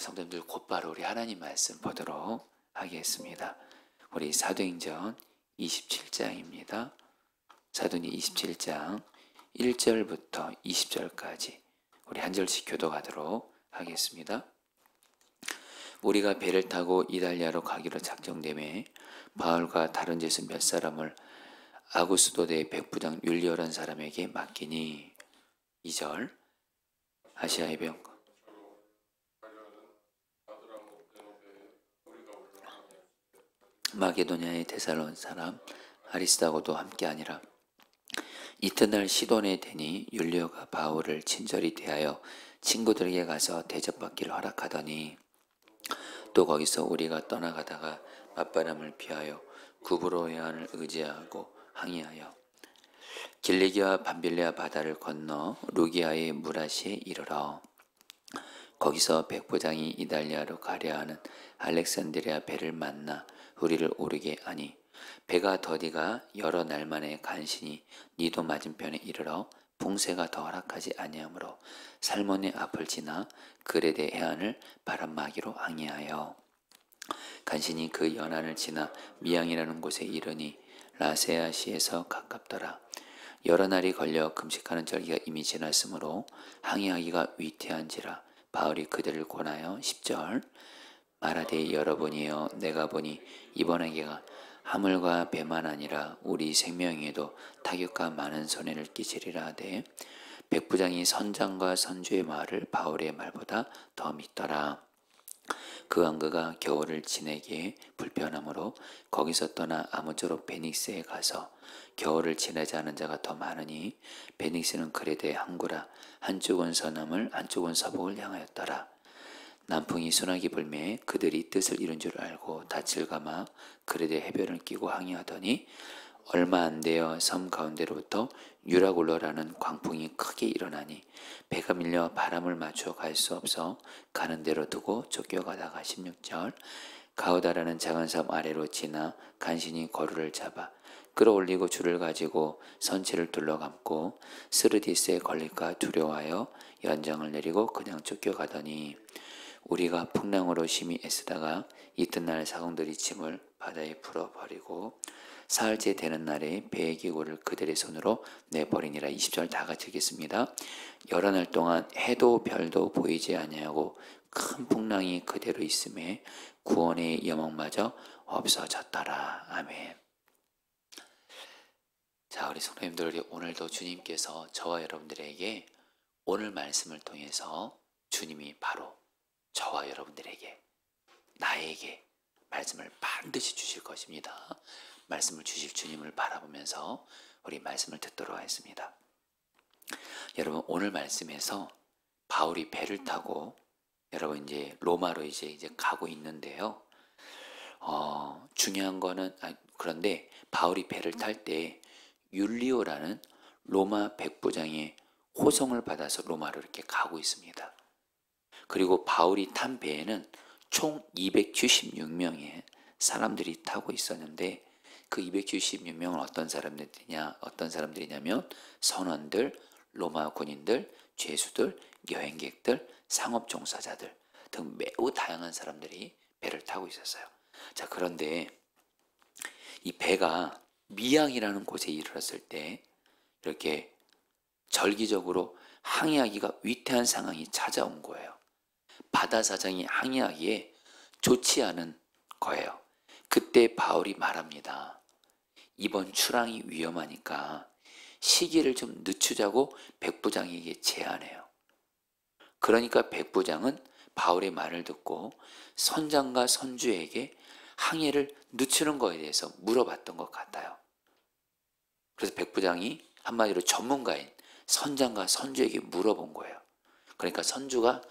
성도님들 곧바로 우리 하나님 말씀 보도록 하겠습니다. 우리 사도행전 27장입니다. 사도행전 27장 1절부터 20절까지 우리 한 절씩 교독하도록 하겠습니다. 우리가 배를 타고 이달리아로 가기로 작정되매 바울과 다른 제수 몇 사람을 아구스도대 백부장 율리오라는 사람에게 맡기니 2절 아시아의 병 마게도냐의 데살로니 사람 아리스다고도 함께하니라. 이튿날 시돈에 대니 율리오가 바울을 친절히 대하여 친구들에게 가서 대접받기를 허락하더니 또 거기서 우리가 떠나가다가 맞바람을 피하여 구브로야안을 의지하고 항해하여 길리기와 밤빌레아 바다를 건너 루기아의 무라시에 이르러 거기서 백부장이 이달리아로 가려 하는 알렉산드리아 배를 만나 우리를 오르게 하니 배가 더디가 여러 날 만에 간신히 니도 맞은편에 이르러 풍세가 더 허락하지 아니하므로 살몬의 앞을 지나 그레데 해안을 바람막이로 항해하여 간신히 그 연안을 지나 미양이라는 곳에 이르니 라세아시에서 가깝더라. 여러 날이 걸려 금식하는 절기가 이미 지났으므로 항해하기가 위태한지라 바울이 그들을 권하여 10절 말하되 여러분이여 내가 보니 이번 항해가 하물과 배만 아니라 우리 생명에도 타격과 많은 손해를 끼치리라 하되 백부장이 선장과 선주의 말을 바울의 말보다 더 믿더라. 그 왕그가 겨울을 지내기에 불편하므로 거기서 떠나 아무쪼록 베닉스에 가서 겨울을 지내자 하는 자가 더 많으니 베닉스는 그레데 항구라 한쪽은 서남을 한쪽은 서북을 향하였더라. 남풍이 순하게 불매 그들이 뜻을 이룬 줄 알고 닻을 감아 그레데 해변을 끼고 항해하더니 얼마 안 되어 섬 가운데로부터 유라굴로라는 광풍이 크게 일어나니 배가 밀려 바람을 맞춰 갈 수 없어 가는 대로 두고 쫓겨가다가 16절 가우다라는 작은 섬 아래로 지나 간신히 거루를 잡아 끌어올리고 줄을 가지고 선체를 둘러감고 스르디스에 걸릴까 두려워하여 연장을 내리고 그냥 쫓겨가더니 우리가 풍랑으로 심히 애쓰다가 이튿날 사공들이 짐을 바다에 풀어버리고 사흘째 되는 날에 배의 기구를 그들의 손으로 내버리니라. 20절 다 같이 읽겠습니다. 여러 날 동안 해도 별도 보이지 아니하고 큰 풍랑이 그대로 있음에 구원의 여망마저 없어졌더라. 아멘. 자, 우리 성도님들, 오늘도 주님께서 저와 여러분들에게 오늘 말씀을 통해서 주님이 바로 저와 여러분들에게 나에게 말씀을 반드시 주실 것입니다. 말씀을 주실 주님을 바라보면서 우리 말씀을 듣도록 하겠습니다. 여러분, 오늘 말씀에서 바울이 배를 타고 여러분 이제 로마로 이제 가고 있는데요. 중요한 거는 그런데 바울이 배를 탈 때 율리오라는 로마 백부장의 호송을 받아서 로마로 이렇게 가고 있습니다. 그리고 바울이 탄 배에는 총 276명의 사람들이 타고 있었는데 그 276명은 어떤 사람들이냐면 선원들, 로마 군인들, 죄수들, 여행객들, 상업 종사자들 등 매우 다양한 사람들이 배를 타고 있었어요. 자, 그런데 이 배가 미양이라는 곳에 이르렀을 때 이렇게 절기적으로 항해하기가 위태한 상황이 찾아온 거예요. 바다 사정이 항해하기에 좋지 않은 거예요. 그때 바울이 말합니다. 이번 출항이 위험하니까 시기를 좀 늦추자고 백부장에게 제안해요. 그러니까 백부장은 바울의 말을 듣고 선장과 선주에게 항해를 늦추는 거에 대해서 물어봤던 것 같아요. 그래서 백부장이 한마디로 전문가인 선장과 선주에게 물어본 거예요. 그러니까 선장과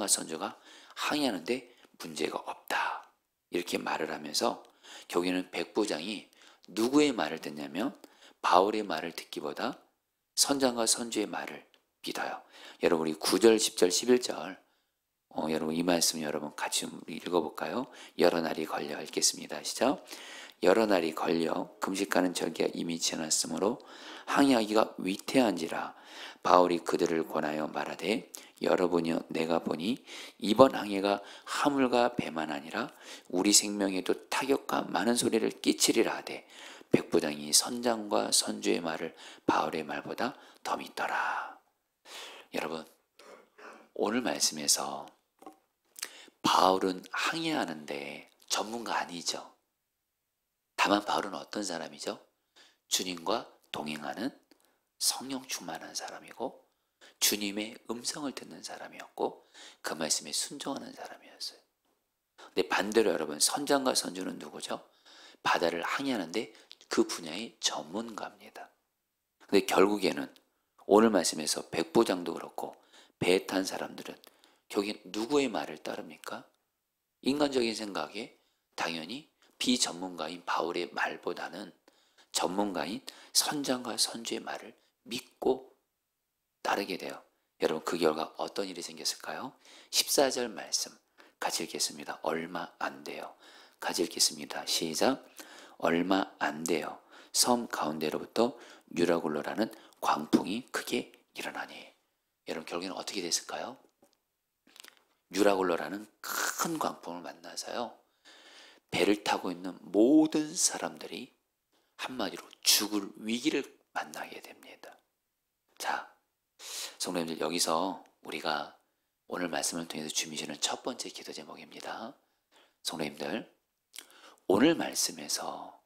선주가 항해하는데 문제가 없다 이렇게 말을 하면서 결국에는 백부장이 누구의 말을 듣냐면 바울의 말을 듣기보다 선장과 선주의 말을 믿어요. 여러분 우리 9절, 10절, 11절 여러분 이 말씀 여러분 같이 읽어볼까요? 여러 날이 걸려 읽겠습니다. 시작. 여러 날이 걸려 금식하는 절기가 이미 지났으므로 항해하기가 위태한지라 바울이 그들을 권하여 말하되 여러분이여 내가 보니 이번 항해가 화물과 배만 아니라 우리 생명에도 타격과 많은 소리를 끼치리라 하되 백부장이 선장과 선주의 말을 바울의 말보다 더 믿더라. 여러분, 오늘 말씀에서 바울은 항해하는데 전문가 아니죠. 다만 바울은 어떤 사람이죠? 주님과 동행하는 성령 충만한 사람이고 주님의 음성을 듣는 사람이었고 그 말씀에 순종하는 사람이었어요. 근데 반대로 여러분, 선장과 선주는 누구죠? 바다를 항해하는데 그 분야의 전문가입니다. 근데 결국에는 오늘 말씀에서 백부장도 그렇고 배에 탄 사람들은 결국엔 누구의 말을 따릅니까? 인간적인 생각에 당연히 비전문가인 바울의 말보다는 전문가인 선장과 선주의 말을 믿고 따르게 돼요. 여러분, 그 결과 어떤 일이 생겼을까요? 14절 말씀 같이 읽겠습니다. 얼마 안 돼요. 같이 읽겠습니다. 시작. 얼마 안 돼요. 섬 가운데로부터 유라굴로라는 광풍이 크게 일어나니. 여러분, 결국에는 어떻게 됐을까요? 유라굴로라는 큰 광풍을 만나서요, 배를 타고 있는 모든 사람들이 한마디로 죽을 위기를 만나게 됩니다. 자, 성도님들, 여기서 우리가 오늘 말씀을 통해서 주시는 첫 번째 기도 제목입니다. 성도님들, 오늘 말씀에서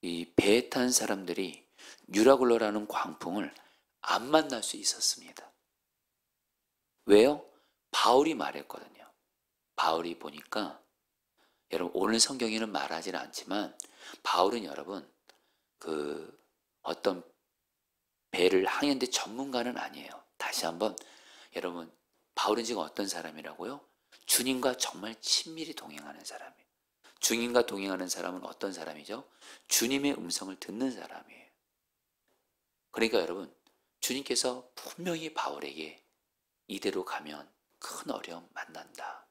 이 배에 탄 사람들이 유라굴로라는 광풍을 안 만날 수 있었습니다. 왜요? 바울이 말했거든요. 바울이 보니까, 여러분, 오늘 성경에는 말하지는 않지만 바울은 여러분 어떤 배를 항해하는데 전문가는 아니에요. 다시 한번, 여러분, 바울은 지금 어떤 사람이라고요? 주님과 정말 친밀히 동행하는 사람이에요. 주님과 동행하는 사람은 어떤 사람이죠? 주님의 음성을 듣는 사람이에요. 그러니까 여러분, 주님께서 분명히 바울에게 이대로 가면 큰 어려움 만난다,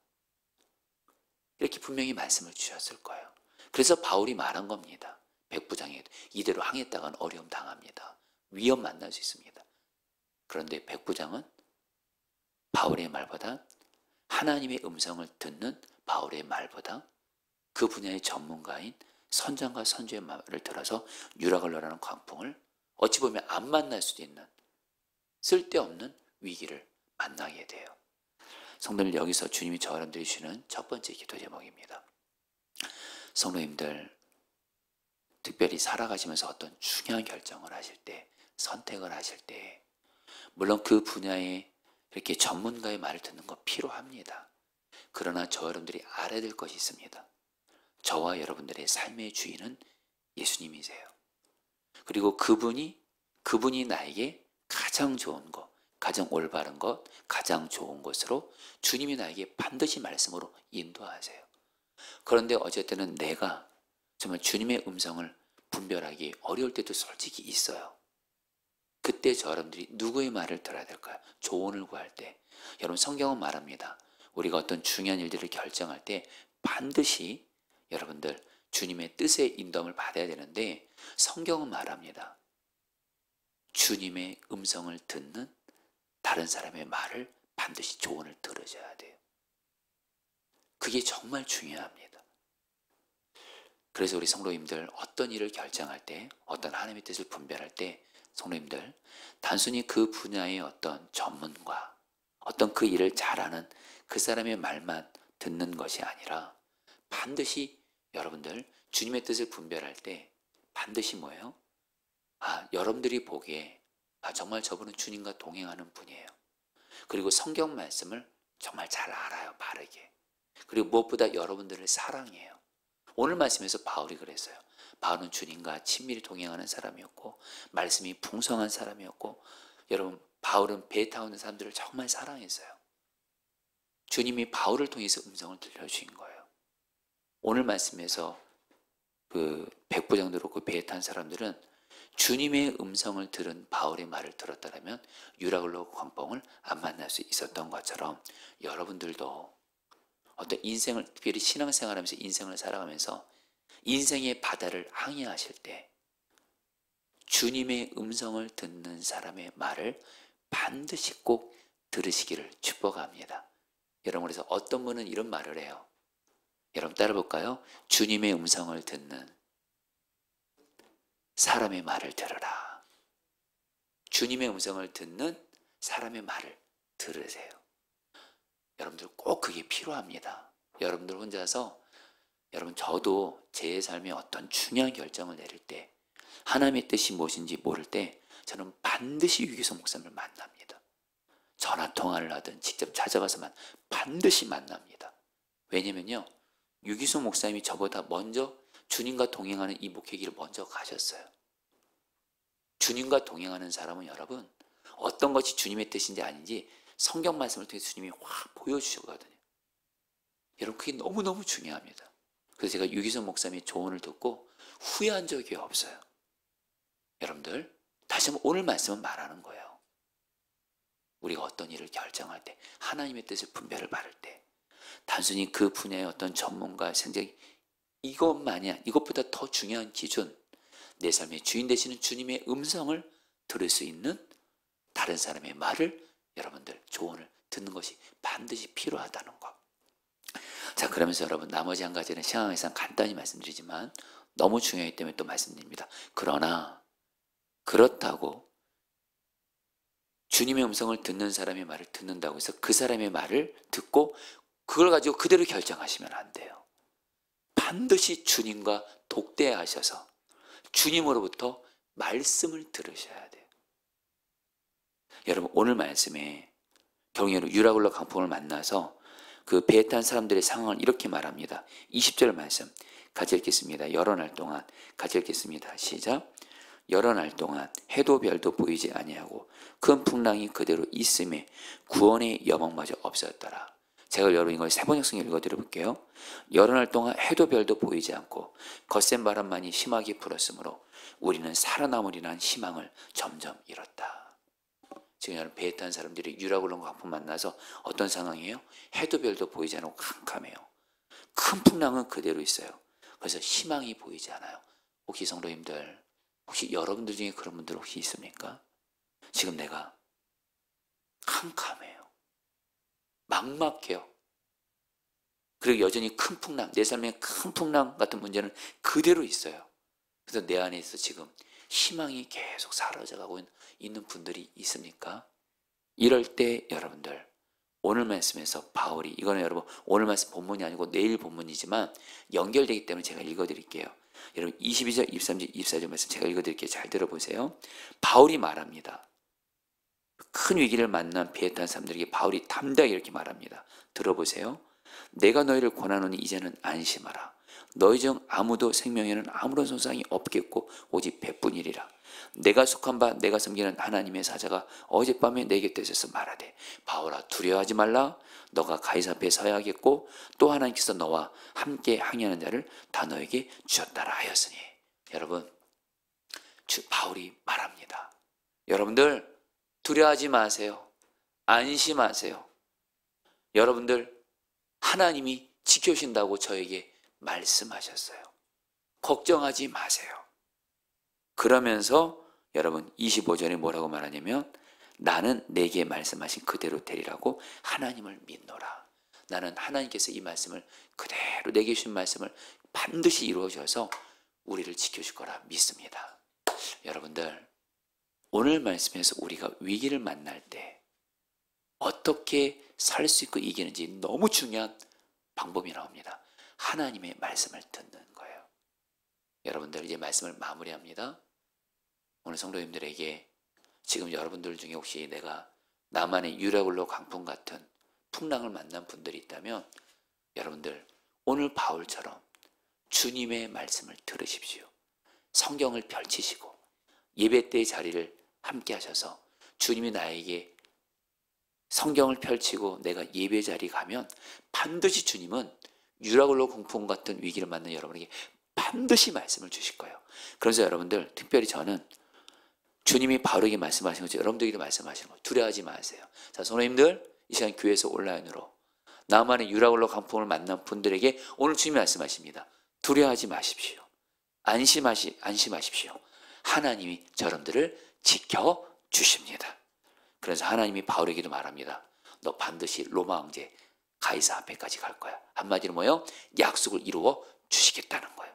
이렇게 분명히 말씀을 주셨을 거예요. 그래서 바울이 말한 겁니다. 백부장에게 이대로 항했다간 어려움 당합니다. 위험 만날 수 있습니다. 그런데 백부장은 바울의 말보다, 하나님의 음성을 듣는 바울의 말보다 그 분야의 전문가인 선장과 선주의 말을 들어서 유라굴로라는 광풍을 어찌 보면 안 만날 수도 있는 쓸데없는 위기를 만나게 돼요. 성도님들, 여기서 주님이 저 여러분들이 주시는 첫 번째 기도 제목입니다. 성도님들, 특별히 살아가시면서 어떤 중요한 결정을 하실 때, 선택을 하실 때, 물론 그 분야에 이렇게 전문가의 말을 듣는 거 필요합니다. 그러나 저 여러분들이 알아야 될 것이 있습니다. 저와 여러분들의 삶의 주인은 예수님이세요. 그리고 그분이 나에게 가장 좋은 것, 가장 올바른 것, 가장 좋은 것으로 주님이 나에게 반드시 말씀으로 인도하세요. 그런데 어쨌든 내가 정말 주님의 음성을 분별하기 어려울 때도 솔직히 있어요. 그때 저 여러분들이 누구의 말을 들어야 될까요? 조언을 구할 때. 여러분, 성경은 말합니다. 우리가 어떤 중요한 일들을 결정할 때 반드시 여러분들 주님의 뜻의 인도함을 받아야 되는데, 성경은 말합니다. 주님의 음성을 듣는 다른 사람의 말을 반드시 조언을 들으셔야 돼요. 그게 정말 중요합니다. 그래서 우리 성도님들, 어떤 일을 결정할 때, 어떤 하나님의 뜻을 분별할 때, 성도님들, 단순히 그 분야의 어떤 전문가, 어떤 그 일을 잘하는 그 사람의 말만 듣는 것이 아니라 반드시 여러분들 주님의 뜻을 분별할 때 반드시 뭐예요? 여러분들이 보기에 정말 저분은 주님과 동행하는 분이에요. 그리고 성경 말씀을 정말 잘 알아요, 바르게. 그리고 무엇보다 여러분들을 사랑해요. 오늘 말씀에서 바울이 그랬어요. 바울은 주님과 친밀히 동행하는 사람이었고 말씀이 풍성한 사람이었고, 여러분, 바울은 배에 타고 있는 사람들을 정말 사랑했어요. 주님이 바울을 통해서 음성을 들려주신 거예요. 오늘 말씀에서 그 백부장도 그렇고 배에 탄 사람들은 주님의 음성을 들은 바울의 말을 들었다면 유라굴로 광풍을 안 만날 수 있었던 것처럼, 여러분들도 어떤 인생을, 특별히 신앙생활하면서 인생을 살아가면서 인생의 바다를 항해하실 때 주님의 음성을 듣는 사람의 말을 반드시 꼭 들으시기를 축복합니다. 여러분, 그래서 어떤 분은 이런 말을 해요. 여러분 따라 볼까요? 주님의 음성을 듣는 사람의 말을 들으라. 주님의 음성을 듣는 사람의 말을 들으세요. 여러분들 꼭 그게 필요합니다. 여러분들 혼자서, 여러분 저도 제 삶에 어떤 중요한 결정을 내릴 때, 하나님의 뜻이 무엇인지 모를 때 저는 반드시 유기성 목사님을 만납니다. 전화 통화를 하든 직접 찾아가서만 반드시 만납니다. 왜냐면요, 유기성 목사님이 저보다 먼저 주님과 동행하는 이 목회 길을 먼저 가셨어요. 주님과 동행하는 사람은 여러분 어떤 것이 주님의 뜻인지 아닌지 성경 말씀을 통해 주님이 확 보여주시거든요. 여러분 그게 너무너무 중요합니다. 그래서 제가 유기성 목사님의 조언을 듣고 후회한 적이 없어요. 여러분들 다시 한번 오늘 말씀은 말하는 거예요. 우리가 어떤 일을 결정할 때, 하나님의 뜻을 분별을 받을 때, 단순히 그 분야의 어떤 전문가 생각이 이것만이 아니라 이것보다 더 중요한 기준, 내 삶의 주인 되시는 주님의 음성을 들을 수 있는 다른 사람의 말을, 여러분들 조언을 듣는 것이 반드시 필요하다는 것. 자, 그러면서 여러분 나머지 한 가지는 시간 관계상 간단히 말씀드리지만 너무 중요하기 때문에 또 말씀드립니다. 그러나 그렇다고 주님의 음성을 듣는 사람의 말을 듣는다고 해서 그 사람의 말을 듣고 그걸 가지고 그대로 결정하시면 안 돼요. 반드시 주님과 독대하셔서 주님으로부터 말씀을 들으셔야 돼요. 여러분 오늘 말씀에 경외로 유라굴로 강풍을 만나서 그 배에 탄 사람들의 상황을 이렇게 말합니다. 20절 말씀 같이 읽겠습니다. 여러 날 동안 같이 읽겠습니다. 시작. 여러 날 동안 해도 별도 보이지 아니하고 큰 풍랑이 그대로 있음에 구원의 여망마저 없었더라. 제가 여러분 이걸 세번역성 읽어드려 볼게요. 여러 날 동안 해도 별도 보이지 않고 거센 바람만이 심하게 불었으므로 우리는 살아남으리라는 희망을 점점 잃었다. 지금 여러분 배에 탄 사람들이 유라굴로 강풍 만나서 어떤 상황이에요? 해도 별도 보이지 않고 캄캄해요. 큰 풍랑은 그대로 있어요. 그래서 희망이 보이지 않아요. 혹시 성도님들, 혹시 여러분들 중에 그런 분들 혹시 있습니까? 지금 내가 캄캄해요. 막막해요. 그리고 여전히 큰 풍랑, 내 삶에 큰 풍랑 같은 문제는 그대로 있어요. 그래서 내 안에서 지금 희망이 계속 사라져가고 있는 분들이 있습니까? 이럴 때 여러분들 오늘 말씀에서 바울이, 이거는 여러분 오늘 말씀 본문이 아니고 내일 본문이지만 연결되기 때문에 제가 읽어드릴게요. 여러분 22절, 23절, 24절 말씀 제가 읽어드릴게요. 잘 들어보세요. 바울이 말합니다. 큰 위기를 만난 배에 탄 사람들에게 바울이 담대하게 이렇게 말합니다. 들어보세요. 내가 너희를 권하노니 이제는 안심하라. 너희 중 아무도 생명에는 아무런 손상이 없겠고 오직 배뿐이리라. 내가 속한 바 내가 섬기는 하나님의 사자가 어젯밤에 내 곁에 있어서 말하되 바울아 두려워하지 말라. 너가 가이사 앞에 서야 하겠고 또 하나님께서 너와 함께 항해하는 자를 다 너에게 주셨다라 하였으니. 여러분 바울이 말합니다. 여러분들 두려워하지 마세요. 안심하세요. 여러분들 하나님이 지켜주신다고 저에게 말씀하셨어요. 걱정하지 마세요. 그러면서 여러분 25절에 뭐라고 말하냐면 나는 내게 말씀하신 그대로 되리라고 하나님을 믿노라. 나는 하나님께서 이 말씀을 그대로 내게 주신 말씀을 반드시 이루어져서 우리를 지켜줄 거라 믿습니다. 여러분들 오늘 말씀에서 우리가 위기를 만날 때 어떻게 살 수 있고 이기는지 너무 중요한 방법이 나옵니다. 하나님의 말씀을 듣는 거예요. 여러분들 이제 말씀을 마무리합니다. 오늘 성도님들에게 지금 여러분들 중에 혹시 내가 나만의 유라굴로 강풍 같은 풍랑을 만난 분들이 있다면 여러분들 오늘 바울처럼 주님의 말씀을 들으십시오. 성경을 펼치시고 예배 때의 자리를 함께 하셔서 주님이 나에게 성경을 펼치고 내가 예배 자리 가면 반드시 주님은 유라굴로 강풍 같은 위기를 만난 여러분에게 반드시 말씀을 주실 거예요. 그래서 여러분들 특별히 저는 주님이 바울에게 말씀하신 거죠. 여러분들에게도 말씀하시는 거예요. 두려워하지 마세요. 자, 성도님들 이 시간 교회에서 온라인으로 나만의 유라굴로 강풍을 만난 분들에게 오늘 주님이 말씀하십니다. 두려워하지 마십시오. 안심하십시오. 하나님이 여러분들을 지켜주십니다. 그래서 하나님이 바울에게도 말합니다. 너 반드시 로마 황제 가이사 앞에까지 갈 거야. 한마디로 뭐예요? 약속을 이루어 주시겠다는 거예요.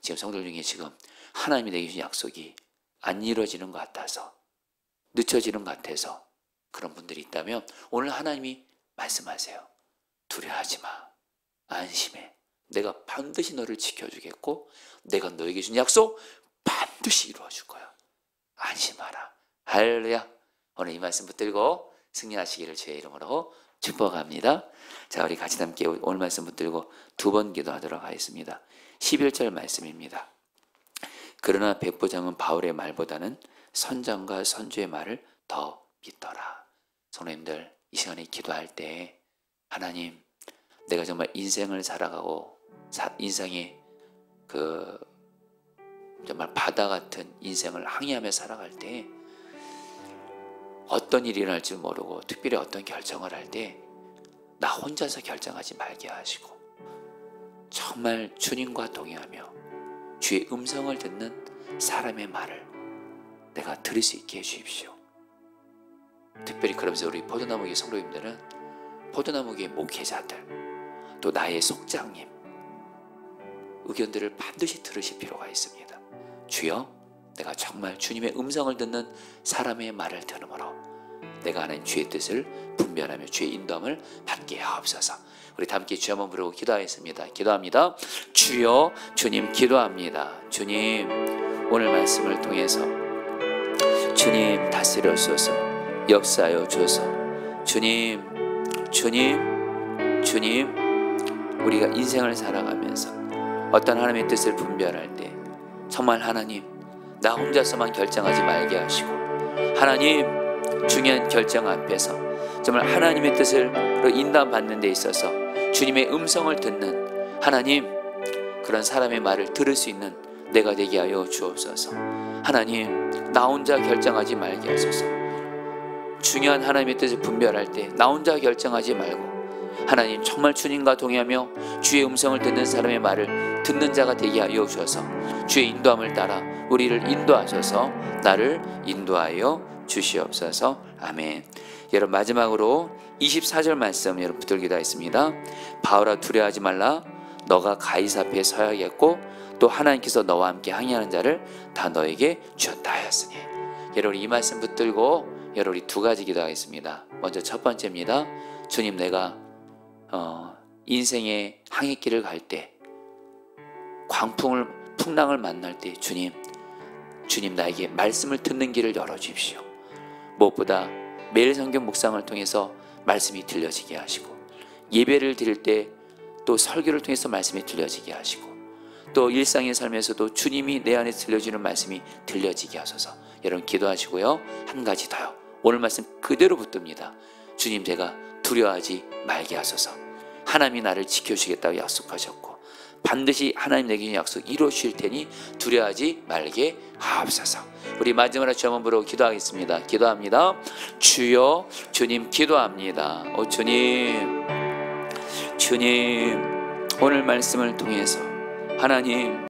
지금 성도들 중에 지금 하나님이 내게 주신 약속이 안 이루어지는 것 같아서, 늦춰지는 것 같아서 그런 분들이 있다면 오늘 하나님이 말씀하세요. 두려워하지 마. 안심해. 내가 반드시 너를 지켜주겠고 내가 너에게 준 약속 반드시 이루어줄 거야. 안심하라. 할렐루야. 오늘 이 말씀 붙들고 승리하시기를 주의 이름으로 축복합니다. 자, 우리 같이 함께 오늘 말씀 붙들고 두 번 기도하도록 하겠습니다. 11절 말씀입니다. 그러나 백부장은 바울의 말보다는 선장과 선주의 말을 더 믿더라. 성도님들, 이 시간에 기도할 때 하나님, 내가 정말 인생을 살아가고 인생의 정말 바다 같은 인생을 항해하며 살아갈 때 어떤 일이 일어날지 모르고 특별히 어떤 결정을 할 때 나 혼자서 결정하지 말게 하시고 정말 주님과 동행하며 주의 음성을 듣는 사람의 말을 내가 들을 수 있게 해주십시오. 특별히 그러면서 우리 포도나무교회 성도님들은 포도나무교회 목회자들 또 나의 속장님 의견들을 반드시 들으실 필요가 있습니다. 주여, 내가 정말 주님의 음성을 듣는 사람의 말을 들으므로 내가 하나님 주의 뜻을 분별하며 주의 인도함을 받게 하옵소서. 우리 다 함께 주여 한번 부르고 기도하겠습니다. 기도합니다. 주여, 주님 기도합니다. 주님, 오늘 말씀을 통해서 주님 다스려소서, 역사하여 주소서. 주님, 우리가 인생을 살아가면서 어떤 하나님의 뜻을 분별할 때 정말 하나님, 나 혼자서만 결정하지 말게 하시고 하나님, 중요한 결정 앞에서 정말 하나님의 뜻으로 인도받는 데 있어서 주님의 음성을 듣는 하나님, 그런 사람의 말을 들을 수 있는 내가 되게 하여 주옵소서. 하나님, 나 혼자 결정하지 말게 하소서. 중요한 하나님의 뜻을 분별할 때 나 혼자 결정하지 말고 하나님, 정말 주님과 동행하며 주의 음성을 듣는 사람의 말을 듣는 자가 되게 하여 주셔서 주의 인도함을 따라 우리를 인도하셔서 나를 인도하여 주시옵소서. 아멘. 여러분, 마지막으로 24절 말씀 여러분 붙들기도 하겠습니다. 바울아, 두려워하지 말라. 너가 가이사 앞에 서야겠고 또 하나님께서 너와 함께 항해하는 자를 다 너에게 주었다 하였으니. 여러분, 이 말씀 붙들고 여러분 우리 두 가지 기도하겠습니다. 먼저 첫 번째입니다. 주님, 내가 인생의 항해길을 갈 때 풍랑을 만날 때 주님 나에게 말씀을 듣는 길을 열어주십시오. 무엇보다 매일 성경 묵상을 통해서 말씀이 들려지게 하시고 예배를 드릴 때 또 설교를 통해서 말씀이 들려지게 하시고 또 일상의 삶에서도 주님이 내 안에 들려주는 말씀이 들려지게 하소서. 여러분 기도하시고요. 한 가지 더요. 오늘 말씀 그대로 붙듭니다. 주님, 제가 두려워하지 말게 하소서. 하나님이 나를 지켜주시겠다고 약속하셨고 반드시 하나님 내게 주신 약속 이루어주실 테니 두려워하지 말게 하옵소서. 우리 마지막으로 주 한번 부르고 기도하겠습니다. 기도합니다. 주여, 주님 기도합니다. 주님, 오늘 말씀을 통해서 하나님